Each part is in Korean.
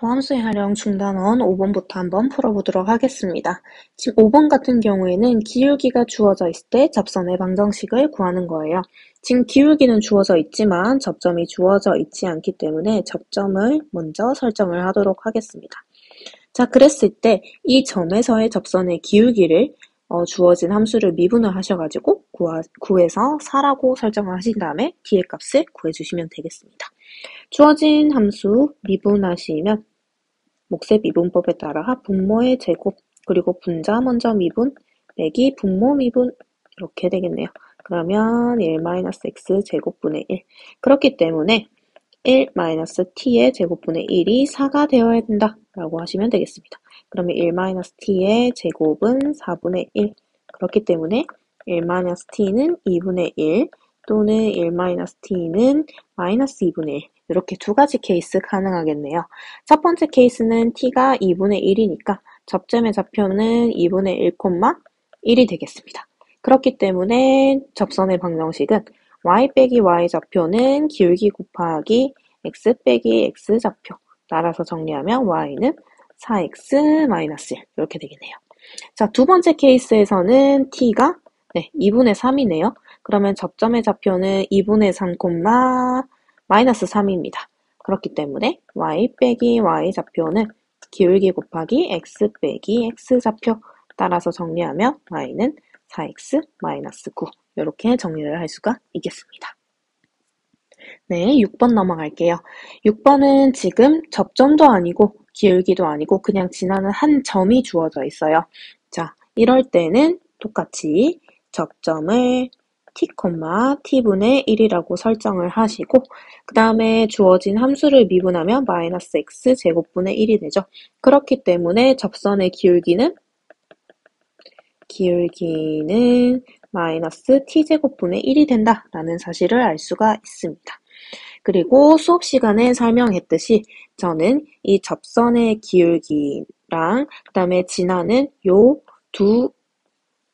소함수의 활용 중단원 5번부터 한번 풀어보도록 하겠습니다. 지금 5번 같은 경우에는 기울기가 주어져 있을 때 접선의 방정식을 구하는 거예요. 지금 기울기는 주어져 있지만 접점이 주어져 있지 않기 때문에 접점을 먼저 설정을 하도록 하겠습니다. 자, 그랬을 때 이 점에서의 접선의 기울기를 주어진 함수를 미분을 하셔가지고 구해서 4라고 설정을 하신 다음에 뒤의 값을 구해주시면 되겠습니다. 주어진 함수 미분하시면 몫의 미분법에 따라 분모의 제곱 그리고 분자 먼저 미분 빼기 분모 미분 이렇게 되겠네요. 그러면 1-x 제곱분의 1 그렇기 때문에 1-t의 제곱분의 1이 4가 되어야 된다 라고 하시면 되겠습니다. 그러면 1-t의 제곱은 4분의 1 그렇기 때문에 1-t는 2분의 1 또는 1-t는 -2분의 1 이렇게 두 가지 케이스 가능하겠네요. 첫 번째 케이스는 t가 2분의 1이니까 접점의 좌표는 2분의 1, 1이 되겠습니다. 그렇기 때문에 접선의 방정식은 y 빼기 y 좌표는 기울기 곱하기 x 빼기 x 좌표 따라서 정리하면 y는 4x-1 이렇게 되겠네요. 자, 두 번째 케이스에서는 t가 2분의 3이네요. 그러면 접점의 좌표는 2분의 3, -3입니다. 그렇기 때문에 y 빼기 y 좌표는 기울기 곱하기 x 빼기 x 좌표 따라서 정리하면 y는 4x-9 이렇게 정리를 할 수가 있겠습니다. 네, 6번 넘어갈게요. 6번은 지금 접점도 아니고 기울기도 아니고 그냥 지나는 한 점이 주어져 있어요. 자, 이럴 때는 똑같이 접점을 t, t분의 1이라고 설정을 하시고 그 다음에 주어진 함수를 미분하면 -x 제곱분의 1이 되죠. 그렇기 때문에 접선의 기울기는 -t제곱분의 1이 된다라는 사실을 알 수가 있습니다. 그리고 수업 시간에 설명했듯이 저는 이 접선의 기울기랑 그 다음에 지나는 요 두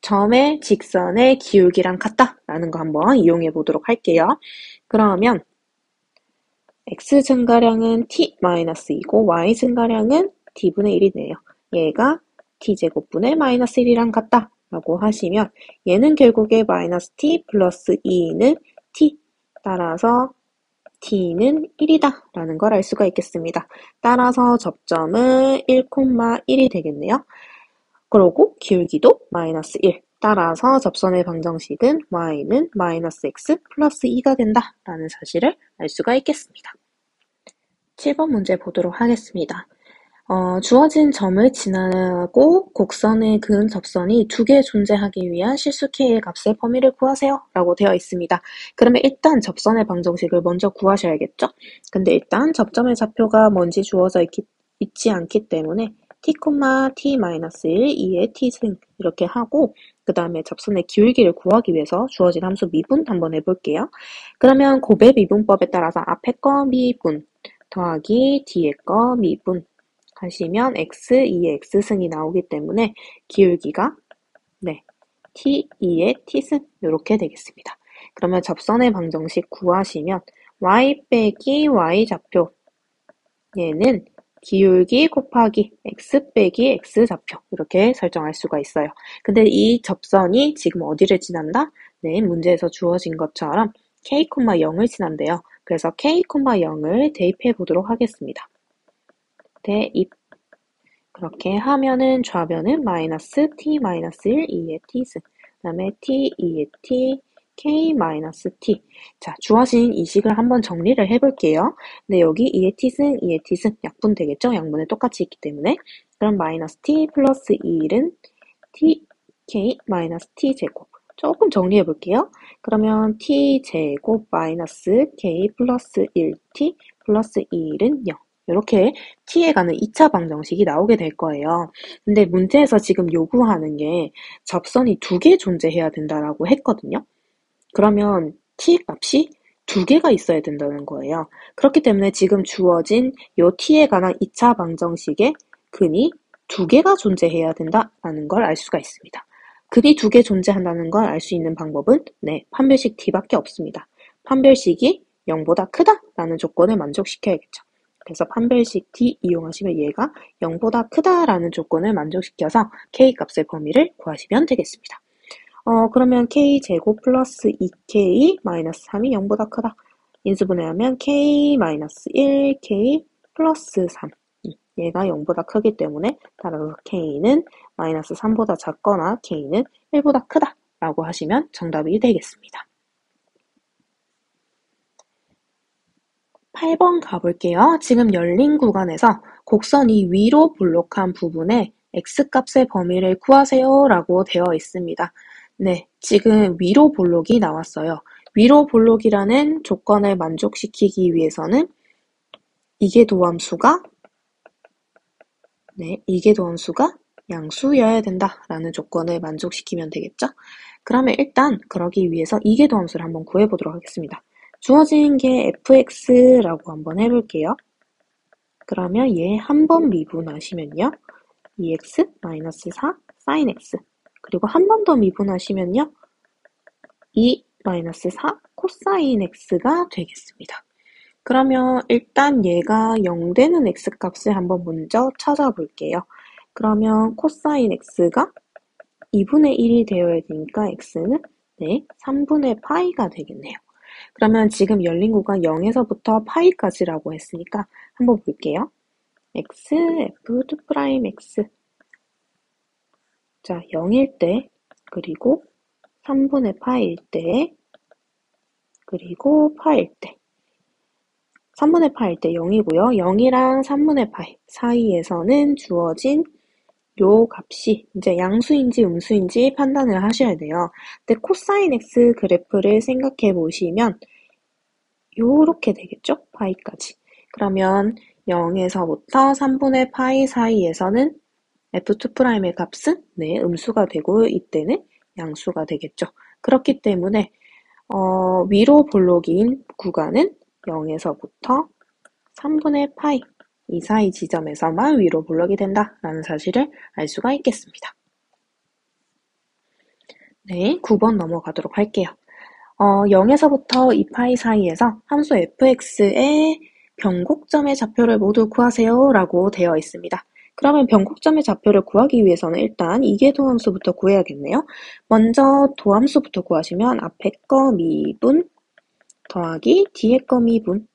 점의 직선의 기울기랑 같다라는 거 한번 이용해 보도록 할게요. 그러면 x 증가량은 t-2이고 y 증가량은 t분의 1이네요. 얘가 t제곱분의 -1이랑 같다 라고 하시면 얘는 결국에 -t 플러스 2는 t 따라서 t는 1이다 라는 걸 알 수가 있겠습니다. 따라서 접점은 1,1이 되겠네요. 그리고 기울기도 -1 따라서 접선의 방정식은 y는 -x 플러스 2가 된다 라는 사실을 알 수가 있겠습니다. 7번 문제 보도록 하겠습니다. 주어진 점을 지나고 곡선에 그은 접선이 두 개 존재하기 위한 실수 k의 값의 범위를 구하세요 라고 되어 있습니다. 그러면 일단 접선의 방정식을 먼저 구하셔야겠죠? 근데 일단 접점의 좌표가 뭔지 주어져 있지 않기 때문에 t, t-1, 2의 t승 이렇게 하고 그 다음에 접선의 기울기를 구하기 위해서 주어진 함수 미분 한번 해볼게요. 그러면 곱의 미분법에 따라서 앞에 거 미분 더하기 뒤에 거 미분 하시면 x, 2의 x승이 나오기 때문에 기울기가 t, 2의 t승 이렇게 되겠습니다. 그러면 접선의 방정식 구하시면 y 빼기 y 좌표 얘는 기울기 곱하기 x 빼기 x 좌표 이렇게 설정할 수가 있어요. 근데 이 접선이 지금 어디를 지난다? 네, 문제에서 주어진 것처럼 k, 0을 지난대요. 그래서 k, 0을 대입해 보도록 하겠습니다. 대입 그렇게 하면은 좌변은 -t-1 2의 t승 그 다음에 t 2의 t k-t 자, 주어진 이 식을 한번 정리를 해볼게요. 근데 여기 2의 t승 2의 t승 약분 되겠죠? 양분에 똑같이 있기 때문에 그럼 -t 플러스 1은 t k-t 제곱 조금 정리해 볼게요. 그러면 t 제곱 k 플러스 1t 플러스 1은 0 이렇게 t에 가는 2차 방정식이 나오게 될 거예요. 근데 문제에서 지금 요구하는 게 접선이 두 개 존재해야 된다라고 했거든요. 그러면 t 값이 두 개가 있어야 된다는 거예요. 그렇기 때문에 지금 주어진 요 t에 관한 2차 방정식에 근이 두 개가 존재해야 된다라는 걸 알 수가 있습니다. 근이 두 개 존재한다는 걸 알 수 있는 방법은 판별식 t밖에 없습니다. 판별식이 0보다 크다라는 조건을 만족시켜야겠죠. 그래서 판별식 D 이용하시면 얘가 0보다 크다라는 조건을 만족시켜서 K 값의 범위를 구하시면 되겠습니다. 그러면 K제곱 플러스 2K 마이너스 3이 0보다 크다. 인수분해하면 K 마이너스 1, K 플러스 3. 얘가 0보다 크기 때문에 따라서 K는 마이너스 3보다 작거나 K는 1보다 크다 라고 하시면 정답이 되겠습니다. 8번 가볼게요. 지금 열린 구간에서 곡선이 위로 볼록한 부분에 X값의 범위를 구하세요 라고 되어 있습니다. 네, 지금 위로 볼록이 나왔어요. 위로 볼록이라는 조건을 만족시키기 위해서는 이계도함수가 양수여야 된다라는 조건을 만족시키면 되겠죠? 그러면 일단 그러기 위해서 이계도함수를 한번 구해보도록 하겠습니다. 주어진 게 fx라고 한번 해볼게요. 그러면 얘 한 번 미분하시면요. 2x-4 sin x 그리고 한 번 더 미분하시면요. 2-4 코사인 x가 되겠습니다. 그러면 일단 얘가 0 되는 x값을 한번 먼저 찾아볼게요. 그러면 코사인 x가 2분의 1이 되어야 되니까 x는 3분의 파이가 되겠네요. 그러면 지금 열린 구간 0에서부터 파이까지라고 했으니까 한번 볼게요. x, f2'x 자, 0일 때, 그리고 3분의 파일 때, 그리고 파일 때 3분의 파일 때 0이고요. 0이랑 3분의 파이 사이에서는 주어진 요 값이 이제 양수인지 음수인지 판단을 하셔야 돼요. 근데 코사인 x 그래프를 생각해 보시면 요렇게 되겠죠? 파이까지. 그러면 0에서부터 3분의 파이 사이에서는 f2'의 값은 음수가 되고 이때는 양수가 되겠죠. 그렇기 때문에 위로 볼록인 구간은 0에서부터 3분의 파이 이 사이 지점에서만 위로 볼록이 된다라는 사실을 알 수가 있겠습니다. 네, 9번 넘어가도록 할게요. 0에서부터 2파이 사이에서 함수 fx의 변곡점의 좌표를 모두 구하세요 라고 되어 있습니다. 그러면 변곡점의 좌표를 구하기 위해서는 일단 이계도함수부터 구해야겠네요. 먼저 도함수부터 구하시면 앞에 거 미분 더하기 뒤에 거 미분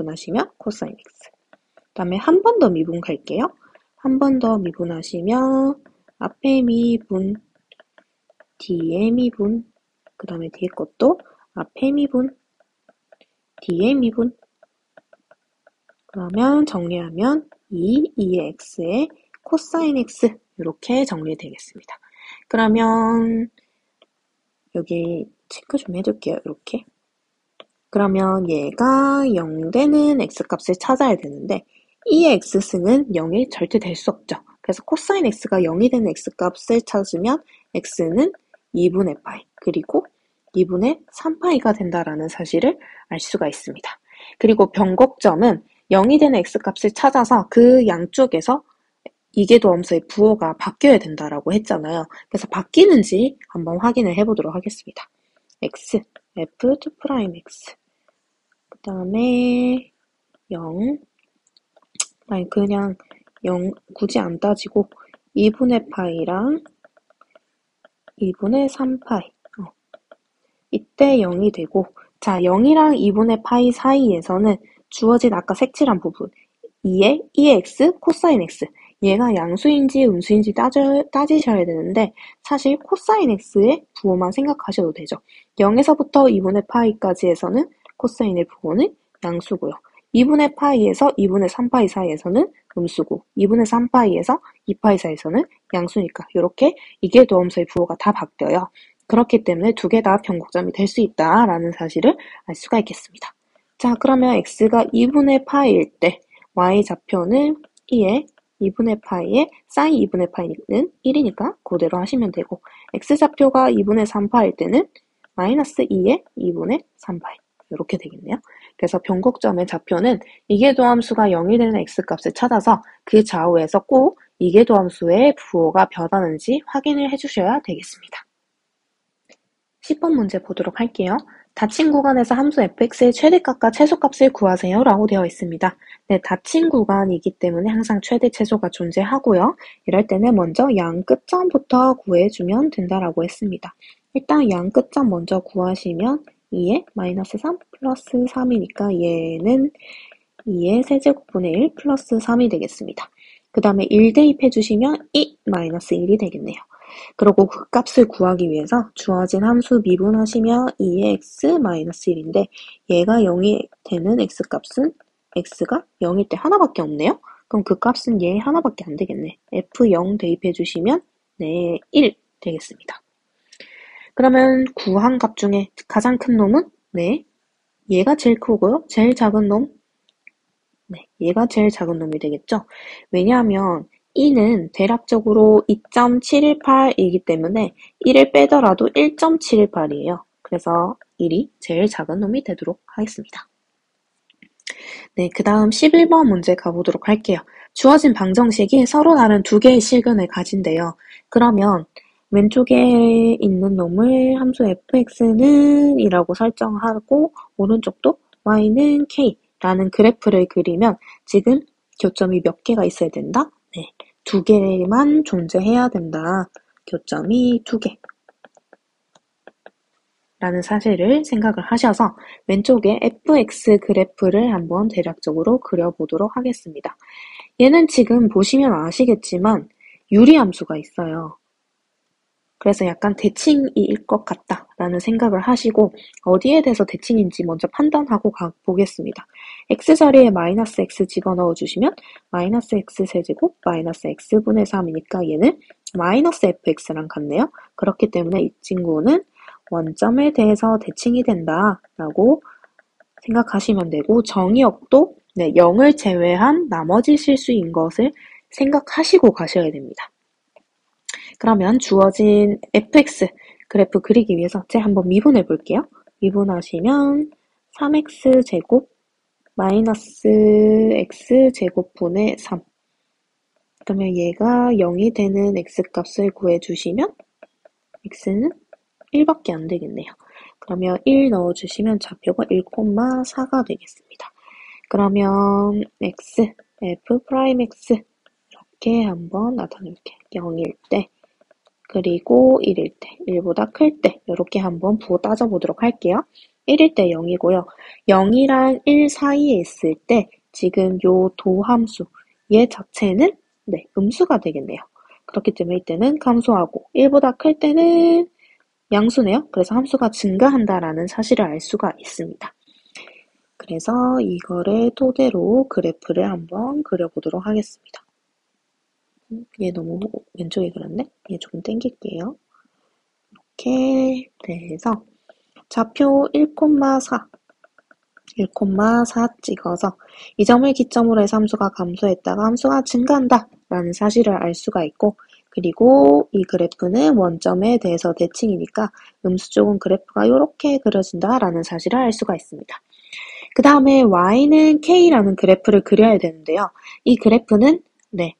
하시면 코사인 x 그 다음에 한 번 더 미분 갈게요. 한 번 더 미분하시면 앞에 미분 뒤에 미분 그 다음에 뒤에 것도 앞에 미분 뒤에 미분 그러면 정리하면 2의 x의 코사인 x 이렇게 정리되겠습니다. 그러면 여기 체크 좀 해둘게요. 이렇게 그러면 얘가 0 되는 x값을 찾아야 되는데 이 x승은 0이 절대 될 수 없죠. 그래서 코사인 x가 0이 되는 x값을 찾으면 x는 2분의 파이 그리고 2분의 3파이가 된다라는 사실을 알 수가 있습니다. 그리고 변곡점은 0이 되는 x값을 찾아서 그 양쪽에서 이계도함수의 부호가 바뀌어야 된다라고 했잖아요. 그래서 바뀌는지 한번 확인을 해보도록 하겠습니다. x, f2'x 그 다음에 0 아니 그냥 0 굳이 안 따지고 2분의 파이랑 2분의 3파이 이때 0이 되고 자 0이랑 2분의 파이 사이에서는 주어진 아까 색칠한 부분 2의 x 코사인 x 얘가 양수인지 음수인지 따지셔야 되는데 사실 코사인 x의 부호만 생각하셔도 되죠. 0에서부터 2분의 파이까지 해서는 코사인의 부호는 양수고요. 2분의 파이에서 2분의 3파이 사이에서는 음수고 2분의 3파이에서 2파이 사이에서는 양수니까 이렇게 이계도함수의 부호가 다 바뀌어요. 그렇기 때문에 두 개 다 변곡점이 될 수 있다라는 사실을 알 수가 있겠습니다. 자, 그러면 x가 2분의 파이일 때 y좌표는 2의 2분의 파이에 사인 2분의 파이는 1이니까 그대로 하시면 되고 x좌표가 2분의 3파일 때는 마이너스 2의 2분의 3파이 이렇게 되겠네요. 그래서 변곡점의 좌표는 이계도함수가 0이 되는 x값을 찾아서 그 좌우에서 꼭 이계도함수의 부호가 변하는지 확인을 해주셔야 되겠습니다. 10번 문제 보도록 할게요. 닫힌 구간에서 함수 fx의 최대값과 최소값을 구하세요 라고 되어 있습니다. 네, 닫힌 구간이기 때문에 항상 최대 최소가 존재하고요. 이럴 때는 먼저 양 끝점부터 구해주면 된다라고 했습니다. 일단 양 끝점 먼저 구하시면 2의 마이너스 3 플러스 3이니까 얘는 2의 세제곱분의 1 플러스 3이 되겠습니다. 그 다음에 1 대입해 주시면 2 마이너스 1이 되겠네요. 그리고 그 값을 구하기 위해서 주어진 함수 미분하시면 2의 x 마이너스 1인데 얘가 0이 되는 x값은 x가 0일 때 하나밖에 없네요. 그럼 그 값은 얘 하나밖에 안 되겠네. f0 대입해 주시면 네, 1 되겠습니다. 그러면 구한 값 중에 가장 큰 놈은 네, 얘가 제일 크고요. 제일 작은 놈 네, 얘가 제일 작은 놈이 되겠죠. 왜냐하면 2는 대략적으로 2.718이기 때문에 1을 빼더라도 1.718이에요. 그래서 1이 제일 작은 놈이 되도록 하겠습니다. 네, 그 다음 11번 문제 가보도록 할게요. 주어진 방정식이 서로 다른 두 개의 실근을 가진대요. 그러면 왼쪽에 있는 놈을 함수 fx는 이라고 설정하고 오른쪽도 y는 k 라는 그래프를 그리면 지금 교점이 몇 개가 있어야 된다? 네, 2개만 존재해야 된다. 교점이 2개. 라는 사실을 생각을 하셔서 왼쪽에 fx 그래프를 한번 대략적으로 그려보도록 하겠습니다. 얘는 지금 보시면 아시겠지만 유리함수가 있어요. 그래서 약간 대칭일 것 같다라는 생각을 하시고 어디에 대해서 대칭인지 먼저 판단하고 가보겠습니다. x 자리에 마이너스 x 집어넣어 주시면 마이너스 x 세제곱 마이너스 x분의 3이니까 얘는 마이너스 fx랑 같네요. 그렇기 때문에 이 친구는 원점에 대해서 대칭이 된다라고 생각하시면 되고 정의역도 0을 제외한 나머지 실수인 것을 생각하시고 가셔야 됩니다. 그러면 주어진 fx 그래프 그리기 위해서 제가 한번 미분해 볼게요. 미분하시면 3x제곱 마이너스 x제곱분의 3 그러면 얘가 0이 되는 x값을 구해주시면 x는 1밖에 안 되겠네요. 그러면 1 넣어주시면 좌표가 1,4가 되겠습니다. 그러면 x, f'x 이렇게 한번 나타낼게요. 0일 때 그리고 1일 때, 1보다 클 때 이렇게 한번 부호 따져보도록 할게요. 1일 때 0이고요. 0이랑 1 사이에 있을 때 지금 요 도함수 얘 자체는 음수가 되겠네요. 그렇기 때문에 이때는 감소하고 1보다 클 때는 양수네요. 그래서 함수가 증가한다라는 사실을 알 수가 있습니다. 그래서 이거를 토대로 그래프를 한번 그려보도록 하겠습니다. 얘 너무 왼쪽에 그렸네? 얘 조금 당길게요. 이렇게 돼서 좌표 1,4 1,4 찍어서 이 점을 기점으로 해서 함수가 감소했다가 함수가 증가한다 라는 사실을 알 수가 있고 그리고 이 그래프는 원점에 대해서 대칭이니까 음수 쪽은 그래프가 이렇게 그려진다 라는 사실을 알 수가 있습니다. 그 다음에 y는 k라는 그래프를 그려야 되는데요. 이 그래프는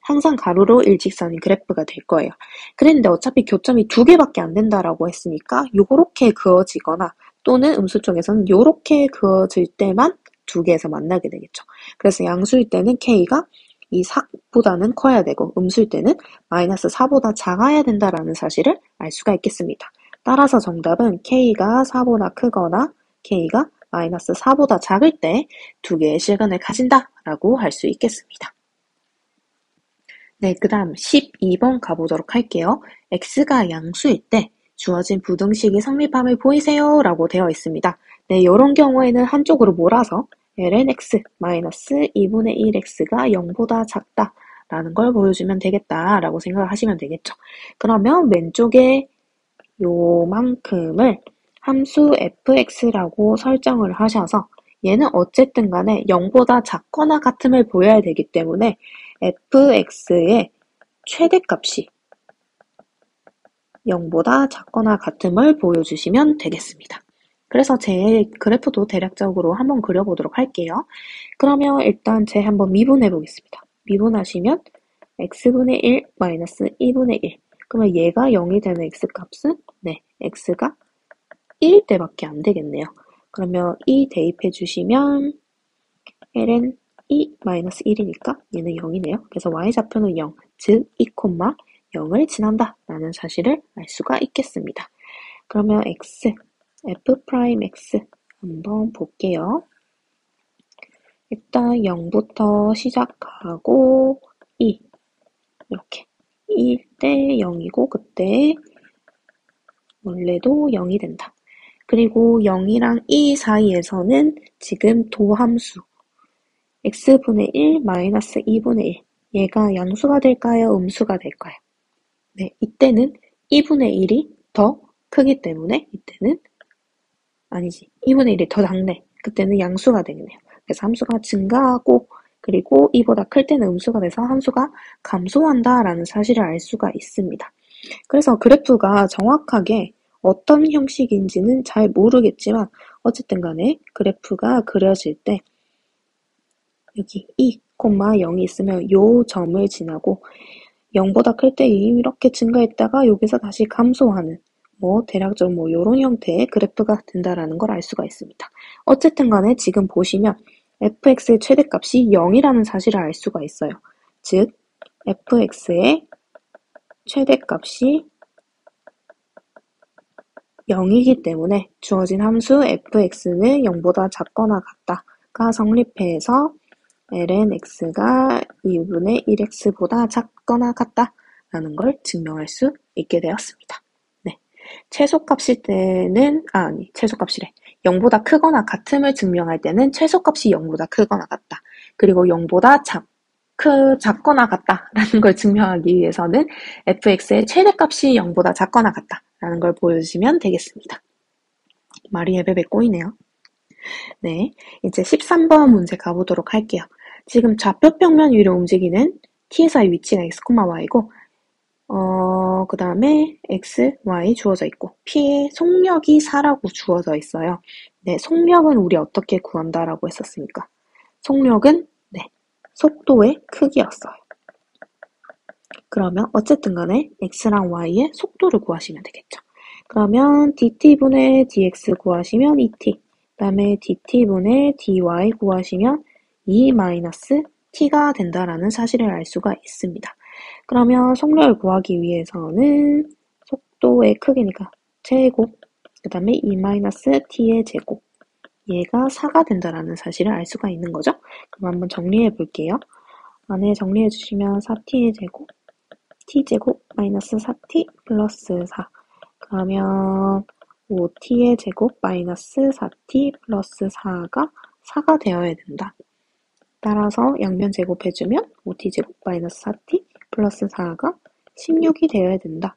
항상 가로로 일직선인 그래프가 될 거예요. 그랬는데 어차피 교점이 2개밖에 안 된다라고 했으니까 요렇게 그어지거나 또는 음수 쪽에서는 요렇게 그어질 때만 2개에서 만나게 되겠죠. 그래서 양수일 때는 k가 이 4보다는 커야 되고 음수일 때는 마이너스 4보다 작아야 된다라는 사실을 알 수가 있겠습니다. 따라서 정답은 k가 4보다 크거나 k가 마이너스 4보다 작을 때 2개의 실근을 가진다라고 할 수 있겠습니다. 그 다음 12번 가보도록 할게요. x가 양수일 때 주어진 부등식이 성립함을 보이세요 라고 되어 있습니다. 이런 경우에는 한쪽으로 몰아서 ln x 마이너스 2분의 1x가 0보다 작다라는 걸 보여주면 되겠다라고 생각을 하시면 되겠죠. 그러면 왼쪽에 요만큼을 함수 fx라고 설정을 하셔서 얘는 어쨌든 간에 0보다 작거나 같음을 보여야 되기 때문에 fx의 최대값이 0보다 작거나 같음을 보여주시면 되겠습니다. 그래서 제 그래프도 대략적으로 한번 그려보도록 할게요. 그러면 일단 제 한번 미분해 보겠습니다. 미분하시면 x분의 1 마이너스 2분의 1 그러면 얘가 0이 되는 x값은 x가 1일 때밖에 안 되겠네요. 그러면 2 대입해 주시면 ln 2-1이니까 얘는 0이네요. 그래서 y좌표는 0, 즉 2, 0을 지난다 라는 사실을 알 수가 있겠습니다. 그러면 x, f'x 한번 볼게요. 일단 0부터 시작하고 2 이렇게 2 때 0이고 그때 원래도 0이 된다. 그리고 0이랑 2 사이에서는 지금 도함수 x분의 1 마이너스 2분의 1 얘가 양수가 될까요? 음수가 될까요? 네, 이때는 2분의 1이 더 크기 때문에 이때는 아니지 2분의 1이 더 작네. 그때는 양수가 되겠네요. 그래서 함수가 증가하고 그리고 2보다 클 때는 음수가 돼서 함수가 감소한다라는 사실을 알 수가 있습니다. 그래서 그래프가 정확하게 어떤 형식인지는 잘 모르겠지만 어쨌든 간에 그래프가 그려질 때 여기 2, 0이 있으면 요 점을 지나고 0보다 클 때 이렇게 증가했다가 여기서 다시 감소하는 대략적으로 요런 형태의 그래프가 된다라는 걸 알 수가 있습니다. 어쨌든 간에 지금 보시면 fx의 최대값이 0이라는 사실을 알 수가 있어요. 즉 fx의 최대값이 0이기 때문에 주어진 함수 fx는 0보다 작거나 같다가 성립해서 ln x가 2분의 1x보다 작거나 같다라는 걸 증명할 수 있게 되었습니다. 네, 최소값일 때는 최소값이래. 0보다 크거나 같음을 증명할 때는 최소값이 0보다 크거나 같다. 그리고 0보다 작거나 같다라는 걸 증명하기 위해서는 fx의 최대값이 0보다 작거나 같다라는 걸 보여주시면 되겠습니다. 말이 예배배 꼬이네요. 네, 이제 13번 문제 가보도록 할게요. 지금 좌표 평면 위로 움직이는 t에서의 위치가 x, y고 그 다음에 x, y 주어져 있고 p의 속력이 4라고 주어져 있어요. 네, 속력은 우리 어떻게 구한다라고 했었습니까? 속력은 속도의 크기였어요. 그러면 어쨌든 간에 x랑 y의 속도를 구하시면 되겠죠. 그러면 dt분의 dx 구하시면 et, 그 다음에 dt분의 dy 구하시면 2 마이너스 t가 된다라는 사실을 알 수가 있습니다. 그러면 속력을 구하기 위해서는 속도의 크기니까 제곱, 그 다음에 2 마이너스 t의 제곱, 얘가 4가 된다라는 사실을 알 수가 있는 거죠. 그럼 한번 정리해 볼게요. 안에 정리해 주시면 4t의 제곱, t제곱 마이너스 4t 플러스 4 그러면 5t의 제곱 마이너스 4t 플러스 4가 4가 되어야 된다. 따라서 양변 제곱해주면 5t 제곱 마이너스 4t 플러스 4가 16이 되어야 된다.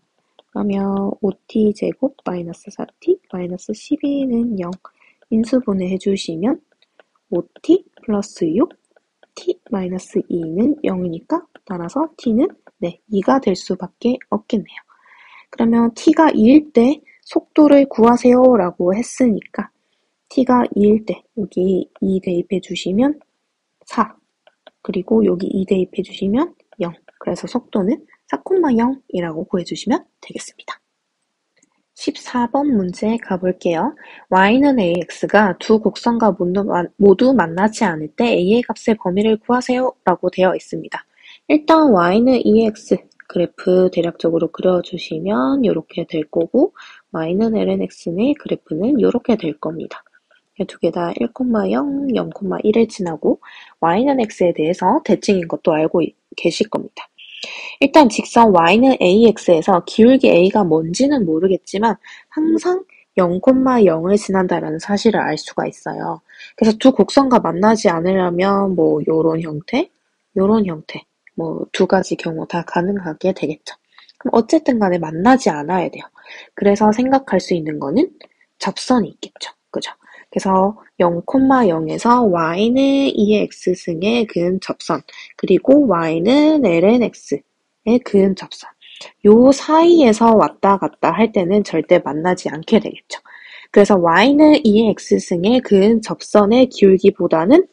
그러면 5t 제곱 마이너스 4t 마이너스 12는 0 인수분해 해주시면 5t 플러스 6 t 마이너스 2는 0이니까 따라서 t는 2가 될 수밖에 없겠네요. 그러면 t가 2일 때 속도를 구하세요 라고 했으니까 t가 2일 때 여기 2 대입해 주시면 4 그리고 여기 2 대입해 주시면 0 그래서 속도는 4,0이라고 구해주시면 되겠습니다. 14번 문제 가볼게요. y는 ax가 두 곡선과 모두 만나지 않을 때 a의 값의 범위를 구하세요 라고 되어 있습니다. 일단 y는 2x 그래프 대략적으로 그려주시면 이렇게 될 거고 y는 ln x의 그래프는 이렇게 될 겁니다. 두 개 다 1,0, 0,1을 지나고 y는 x에 대해서 대칭인 것도 알고 계실 겁니다. 일단 직선 y는 ax에서 기울기 a가 뭔지는 모르겠지만 항상 0,0을 지난다라는 사실을 알 수가 있어요. 그래서 두 곡선과 만나지 않으려면 요런 형태, 요런 형태 두 가지 경우 다 가능하게 되겠죠. 그럼 어쨌든 간에 만나지 않아야 돼요. 그래서 생각할 수 있는 거는 접선이 있겠죠. 그죠? 그래서 0,0에서 y는 2x승의 그은 접선, 그리고 y는 ln x의 그은 접선. 요 사이에서 왔다 갔다 할 때는 절대 만나지 않게 되겠죠. 그래서 y는 2x승의 그은 접선의 기울기보다는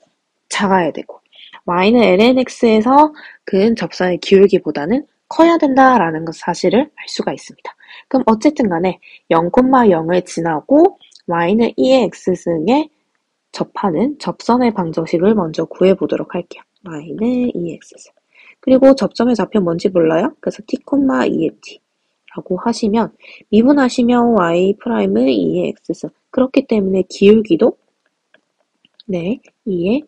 작아야 되고 y는 ln x에서 그은 접선의 기울기보다는 커야 된다라는 사실을 알 수가 있습니다. 그럼 어쨌든 간에 0,0을 지나고 y는 2의 x승에 접하는 접선의 방정식을 먼저 구해보도록 할게요. y는 2의 x승. 그리고 접점의 좌표 뭔지 몰라요? 그래서 t, 2의 t 라고 하시면 미분하시면 y 프라임은 2의 x승. 그렇기 때문에 기울기도 2의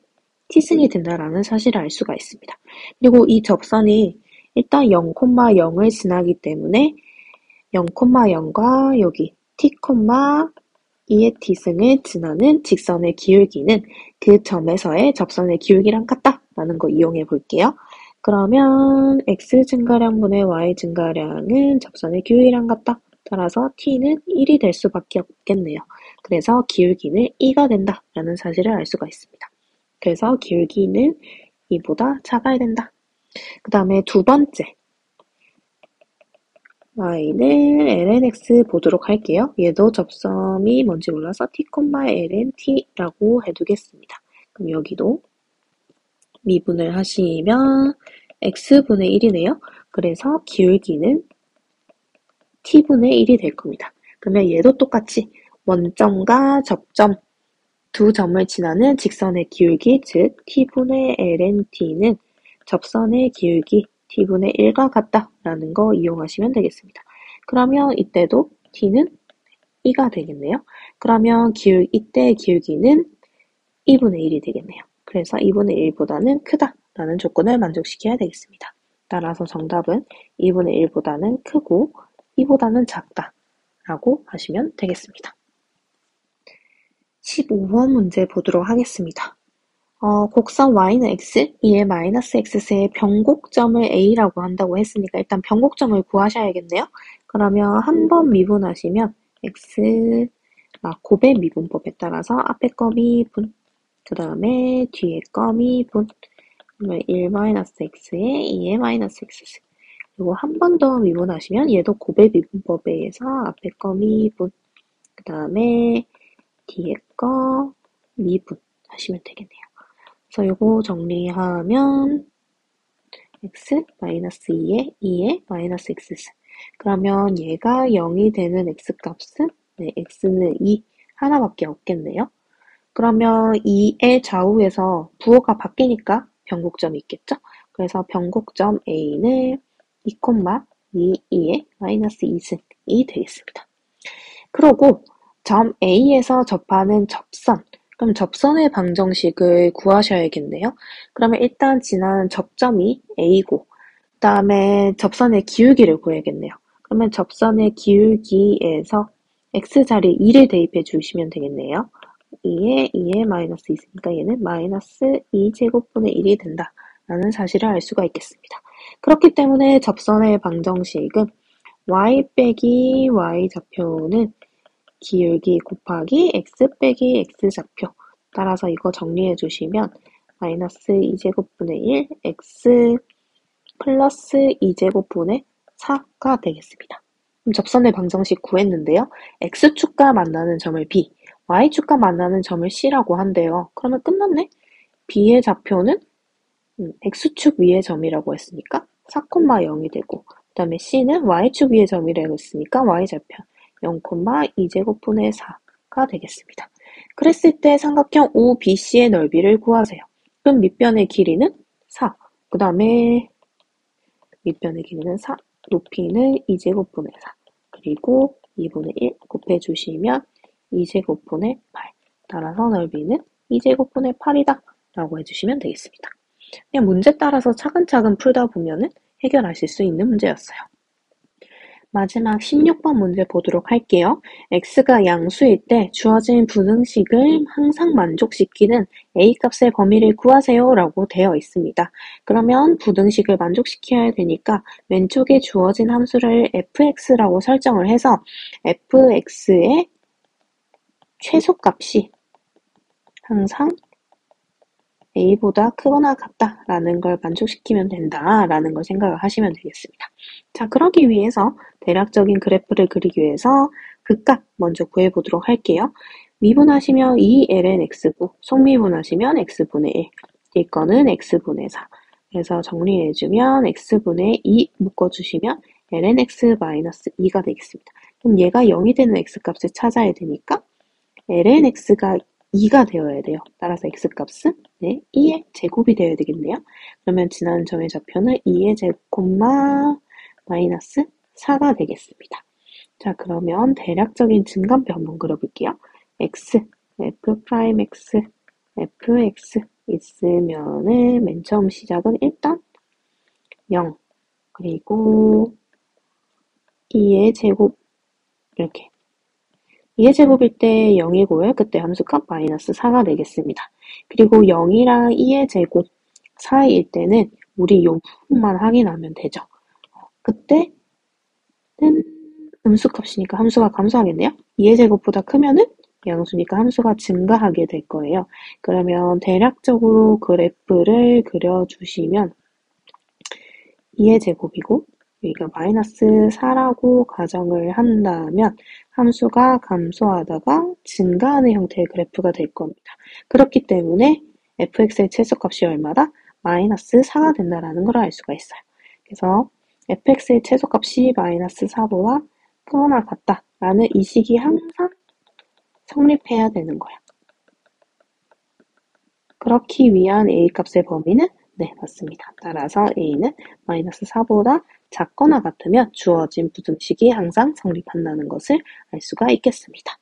t승이 된다라는 사실을 알 수가 있습니다. 그리고 이 접선이 일단 0,0을 지나기 때문에 0,0과 여기 t, 2의 t승을 지나는 직선의 기울기는 그 점에서의 접선의 기울기랑 같다라는 거 이용해 볼게요. 그러면 x 증가량분의 y 증가량은 접선의 기울기랑 같다. 따라서 t는 1이 될 수밖에 없겠네요. 그래서 기울기는 2가 된다라는 사실을 알 수가 있습니다. 그래서 기울기는 2보다 작아야 된다. 그 다음에 두 번째 y는 lnx 보도록 할게요. 얘도 접점이 뭔지 몰라서 t, lnt라고 해두겠습니다. 그럼 여기도 미분을 하시면 x분의 1이네요. 그래서 기울기는 t분의 1이 될 겁니다. 그러면 얘도 똑같이 원점과 접점 두 점을 지나는 직선의 기울기, 즉 t분의 lnt는 접선의 기울기 t분의 1과 같다라는 거 이용하시면 되겠습니다. 그러면 이때도 t는 2가 되겠네요. 그러면 이때의 기울기는 2분의 1이 되겠네요. 그래서 2분의 1보다는 크다라는 조건을 만족시켜야 되겠습니다. 따라서 정답은 2분의 1보다는 크고 2보다는 작다라고 하시면 되겠습니다. 15번 문제 보도록 하겠습니다. 곡선 y는 x, 2의 마이너스 x세의 변곡점을 a라고 한다고 했으니까 일단 변곡점을 구하셔야겠네요. 그러면 한번 미분하시면 x, 곱의 미분법에 따라서 앞에 거 미분, 그 다음에 뒤에 거 미분, 그러면 1-x에 2의 마이너스 x. 그리고 한 번 더 미분하시면 얘도 곱의 미분법에 의해서 앞에 거 미분, 그 다음에 뒤에 거 미분 하시면 되겠네요. 그래서 이거 정리하면 x 마이너스 2에 마이너스 x. 그러면 얘가 0이 되는 x값은 x는 2 하나밖에 없겠네요. 그러면 2의 좌우에서 부호가 바뀌니까 변곡점이 있겠죠? 그래서 변곡점 a는 2,2에 마이너스 2승이 되겠습니다. 그리고 점 A에서 접하는 접선, 그럼 접선의 방정식을 구하셔야겠네요. 그러면 일단 지나는 접점이 A고, 그 다음에 접선의 기울기를 구해야겠네요. 그러면 접선의 기울기에서 X자리에 2를 대입해 주시면 되겠네요. 2에 마이너스 2있으니까 얘는 마이너스 2제곱분의 1이 된다라는 사실을 알 수가 있겠습니다. 그렇기 때문에 접선의 방정식은 y 빼기 y 좌표는 기울기 곱하기 x 빼기 x좌표. 따라서 이거 정리해 주시면 마이너스 2제곱분의 1 x 플러스 2제곱분의 4가 되겠습니다. 그럼 접선의 방정식 구했는데요. x축과 만나는 점을 b, y축과 만나는 점을 c라고 한대요. 그러면 끝났네? b의 좌표는 x축 위의 점이라고 했으니까 4,0이 되고, 그 다음에 c는 y축 위의 점이라고 했으니까 y좌표 0,2제곱분의 4가 되겠습니다. 그랬을 때 삼각형 OBC의 넓이를 구하세요. 그럼 밑변의 길이는 4, 그 다음에 밑변의 길이는 4, 높이는 2제곱분의 4, 그리고 2분의 1 곱해주시면 2제곱분의 8. 따라서 넓이는 2제곱분의 8이다 라고 해주시면 되겠습니다. 그냥 문제 따라서 차근차근 풀다 보면은 해결하실 수 있는 문제였어요. 마지막 16번 문제 보도록 할게요. x가 양수일 때 주어진 분응식을 항상 만족시키는 a값의 범위를 구하세요 라고 되어 있습니다. 그러면 분응식을 만족시켜야 되니까 왼쪽에 주어진 함수를 fx라고 설정을 해서 fx의 최소값이 항상 a보다 크거나 같다라는 걸 만족시키면 된다라는 걸 생각을 하시면 되겠습니다. 자, 그러기 위해서 대략적인 그래프를 그리기 위해서 극값 먼저 구해보도록 할게요. 미분하시면 2ln x고 속미분하시면 x분의 1, 이 거는 x분의 4. 그래서 정리해주면 x분의 2 묶어주시면 ln x 마이너스 2가 되겠습니다. 그럼 얘가 0이 되는 x값을 찾아야 되니까 ln x가 2가 되어야 돼요. 따라서 x값은 2의 제곱이 되어야 되겠네요. 그러면 지나는 점의 좌표는 2의 제곱, 마이너스 4가 되겠습니다. 자, 그러면 대략적인 증간표 한번 그려볼게요. x, f'x, fx 있으면은 맨 처음 시작은 일단 0, 그리고 2의 제곱, 이렇게 2의 제곱일 때 0이고요. 그때 함수값 마이너스 4가 되겠습니다. 그리고 0이랑 2의 제곱 사이일 때는 우리 요 부분만 확인하면 되죠. 그때는 음수값이니까 함수가 감소하겠네요. 2의 제곱보다 크면은 양수니까 함수가 증가하게 될 거예요. 그러면 대략적으로 그래프를 그려주시면 2의 제곱이고 여기가 마이너스 4라고 가정을 한다면 함수가 감소하다가 증가하는 형태의 그래프가 될 겁니다. 그렇기 때문에 fx의 최소값이 얼마다? 마이너스 4가 된다라는 걸 알 수가 있어요. 그래서 fx의 최소값이 마이너스 4보다 크거나 같다라는 이식이 항상 성립해야 되는 거야. 그렇기 위한 a값의 범위는 네, 맞습니다. 따라서 a는 마이너스 4보다 작거나 같으면 주어진 부등식이 항상 성립한다는 것을 알 수가 있겠습니다.